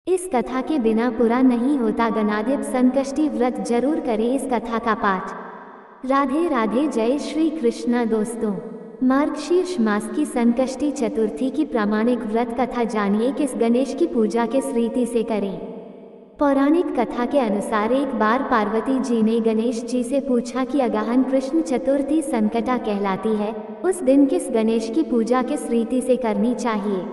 इस कथा के बिना पूरा नहीं होता। गणाधिप संकष्टी व्रत जरूर करें इस कथा का पाठ। राधे राधे, जय श्री कृष्ण। दोस्तों, मार्गशीर्ष मास की संकष्टी चतुर्थी की प्रामाणिक व्रत कथा जानिए। किस गणेश की पूजा किस रीति से करें। पौराणिक कथा के अनुसार एक बार पार्वती जी ने गणेश जी से पूछा कि अगहन कृष्ण चतुर्थी संकटा कहलाती है, उस दिन किस गणेश की पूजा किस रीति से करनी चाहिए।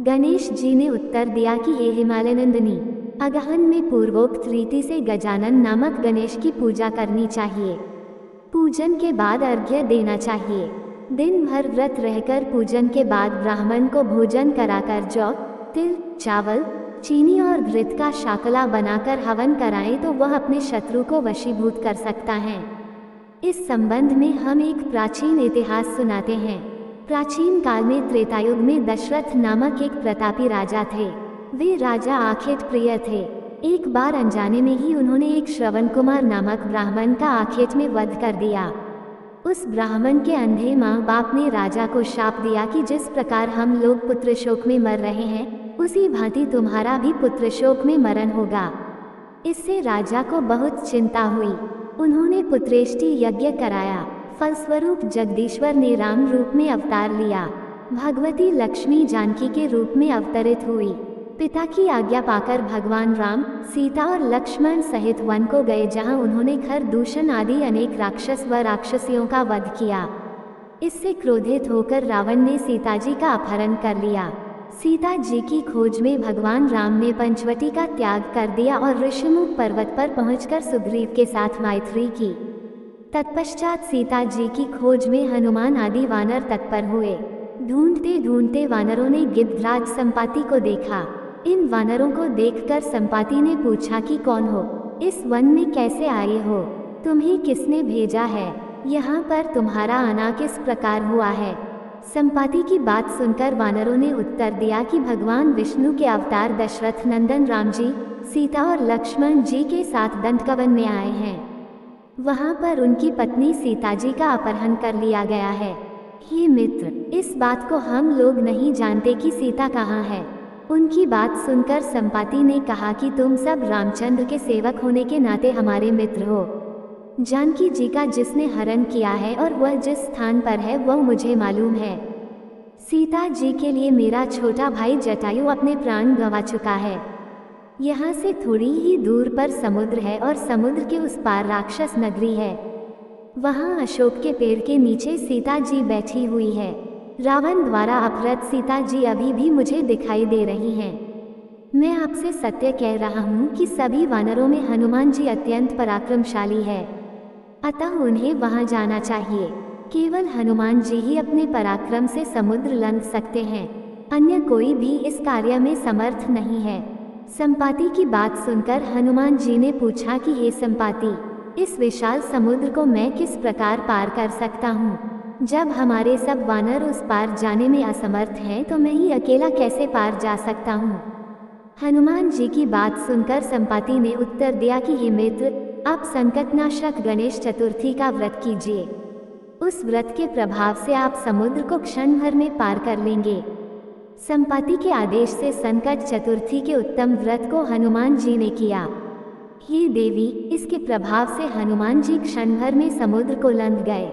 गणेश जी ने उत्तर दिया कि हे हिमालय नंदिनी, अगहन में पूर्वोक्त रीति से गजानन नामक गणेश की पूजा करनी चाहिए। पूजन के बाद अर्घ्य देना चाहिए। दिन भर व्रत रहकर पूजन के बाद ब्राह्मण को भोजन कराकर जौ, तिल, चावल, चीनी और घृत का शाकला बनाकर हवन कराएं तो वह अपने शत्रु को वशीभूत कर सकता है। इस संबंध में हम एक प्राचीन इतिहास सुनाते हैं। प्राचीन काल में त्रेतायुग में दशरथ नामक एक प्रतापी राजा थे। वे राजा आखेट प्रिय थे। एक बार अनजाने में ही उन्होंने एक श्रवण कुमार नामक ब्राह्मण का आखेट में वध कर दिया। उस ब्राह्मण के अंधे माँ बाप ने राजा को शाप दिया कि जिस प्रकार हम लोग पुत्र शोक में मर रहे हैं, उसी भांति तुम्हारा भी पुत्र शोक में मरण होगा। इससे राजा को बहुत चिंता हुई। उन्होंने पुत्रेष्टि यज्ञ कराया। फलस्वरूप जगदीश्वर ने राम रूप में अवतार लिया। भगवती लक्ष्मी जानकी के रूप में अवतरित हुई। पिता की आज्ञा पाकर भगवान राम, सीता और लक्ष्मण सहित वन को गए, जहां उन्होंने खरदूषण आदि अनेक राक्षस व राक्षसियों का वध किया। इससे क्रोधित होकर रावण ने सीता जी का अपहरण कर लिया। सीता जी की खोज में भगवान राम ने पंचवटी का त्याग कर दिया और ऋषिमुख पर्वत पर पहुंचकर सुग्रीव के साथ मैत्री की। तत्पश्चात सीता जी की खोज में हनुमान आदि वानर तत्पर हुए। ढूंढते ढूंढते वानरों ने गिद्धराज संपाति को देखा। इन वानरों को देखकर संपाति ने पूछा कि कौन हो, इस वन में कैसे आए हो, तुम्हें किसने भेजा है, यहाँ पर तुम्हारा आना किस प्रकार हुआ है। संपाति की बात सुनकर वानरों ने उत्तर दिया कि भगवान विष्णु के अवतार दशरथ नंदन राम जी, सीता और लक्ष्मण जी के साथ दंतकवन में आए हैं। वहां पर उनकी पत्नी सीता जी का अपहरण कर लिया गया है। हे मित्र, इस बात को हम लोग नहीं जानते कि सीता कहाँ है। उनकी बात सुनकर संपाति ने कहा कि तुम सब रामचंद्र के सेवक होने के नाते हमारे मित्र हो। जानकी जी का जिसने हरण किया है और वह जिस स्थान पर है वह मुझे मालूम है। सीता जी के लिए मेरा छोटा भाई जटायु अपने प्राण गंवा चुका है। यहाँ से थोड़ी ही दूर पर समुद्र है और समुद्र के उस पार राक्षस नगरी है। वहाँ अशोक के पेड़ के नीचे सीता जी बैठी हुई है। रावण द्वारा अपहृत सीता जी अभी भी मुझे दिखाई दे रही हैं। मैं आपसे सत्य कह रहा हूँ कि सभी वानरों में हनुमान जी अत्यंत पराक्रमशाली है, अतः उन्हें वहाँ जाना चाहिए। केवल हनुमान जी ही अपने पराक्रम से समुद्र लंघ सकते हैं, अन्य कोई भी इस कार्य में समर्थ नहीं है। संपाति की बात सुनकर हनुमान जी ने पूछा कि हे संपाति, इस विशाल समुद्र को मैं किस प्रकार पार कर सकता हूँ। जब हमारे सब वानर उस पार जाने में असमर्थ हैं तो मैं ही अकेला कैसे पार जा सकता हूँ। हनुमान जी की बात सुनकर संपाति ने उत्तर दिया कि हे मित्र, आप संकटनाशक गणेश चतुर्थी का व्रत कीजिए। उस व्रत के प्रभाव से आप समुद्र को क्षण भर में पार कर लेंगे। संपाति के आदेश से संकट चतुर्थी के उत्तम व्रत को हनुमान जी ने किया। हे देवी, इसके प्रभाव से हनुमान जी क्षण भर में समुद्र को लंघ गए।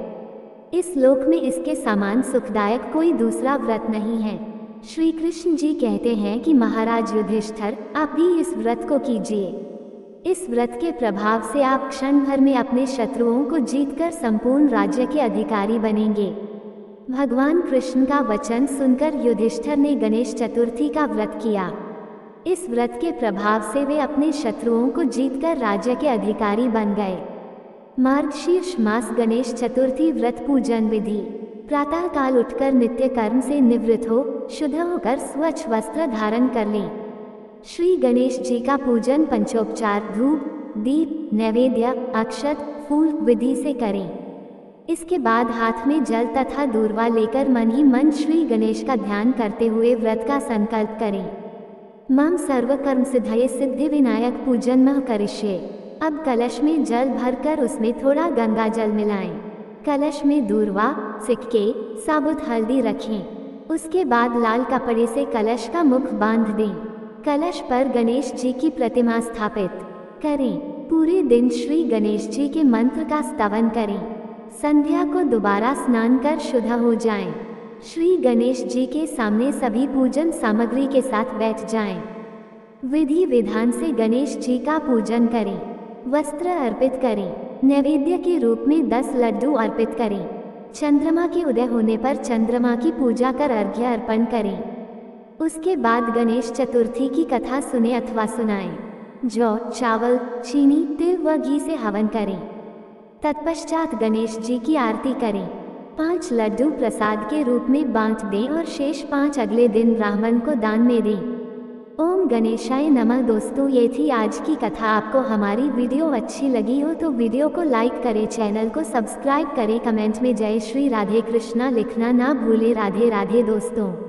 इस लोक में इसके समान सुखदायक कोई दूसरा व्रत नहीं है। श्री कृष्ण जी कहते हैं कि महाराज युधिष्ठिर, आप भी इस व्रत को कीजिए। इस व्रत के प्रभाव से आप क्षण भर में अपने शत्रुओं को जीतकर संपूर्ण राज्य के अधिकारी बनेंगे। भगवान कृष्ण का वचन सुनकर युधिष्ठिर ने गणेश चतुर्थी का व्रत किया। इस व्रत के प्रभाव से वे अपने शत्रुओं को जीतकर राज्य के अधिकारी बन गए। मार्गशीर्ष मास गणेश चतुर्थी व्रत पूजन विधि। प्रातः काल उठकर नित्य कर्म से निवृत्त हो, शुद्ध होकर स्वच्छ वस्त्र धारण कर लें। श्री गणेश जी का पूजन पंचोपचार धूप, दीप, नैवेद्य, अक्षत, फूल विधि से करें। इसके बाद हाथ में जल तथा दूर्वा लेकर मन ही मन श्री गणेश का ध्यान करते हुए व्रत का संकल्प करें। मम सर्वकर्म सिद्धये सिद्धि विनायक पूजन मह करिष्ये। अब कलश में जल भरकर उसमें थोड़ा गंगा जल मिलाएं। कलश में दूर्वा, सिक्के, साबुत हल्दी रखें। उसके बाद लाल कपड़े से कलश का मुख बांध दें। कलश पर गणेश जी की प्रतिमा स्थापित करें। पूरे दिन श्री गणेश जी के मंत्र का स्तवन करें। संध्या को दोबारा स्नान कर शुद्ध हो जाएं। श्री गणेश जी के सामने सभी पूजन सामग्री के साथ बैठ जाएं। विधि विधान से गणेश जी का पूजन करें। वस्त्र अर्पित करें। नैवेद्य के रूप में 10 लड्डू अर्पित करें। चंद्रमा के उदय होने पर चंद्रमा की पूजा कर अर्घ्य अर्पण करें। उसके बाद गणेश चतुर्थी की कथा सुने अथवा सुनाएं। जौ, चावल, चीनी, तिल व घी से हवन करें। तत्पश्चात गणेश जी की आरती करें। 5 लड्डू प्रसाद के रूप में बांट दें और शेष 5 अगले दिन ब्राह्मण को दान में दें। ओम गणेशाय नमः। दोस्तों, ये थी आज की कथा। आपको हमारी वीडियो अच्छी लगी हो तो वीडियो को लाइक करें, चैनल को सब्सक्राइब करें, कमेंट में जय श्री राधे कृष्णा लिखना ना भूलें। राधे राधे दोस्तों।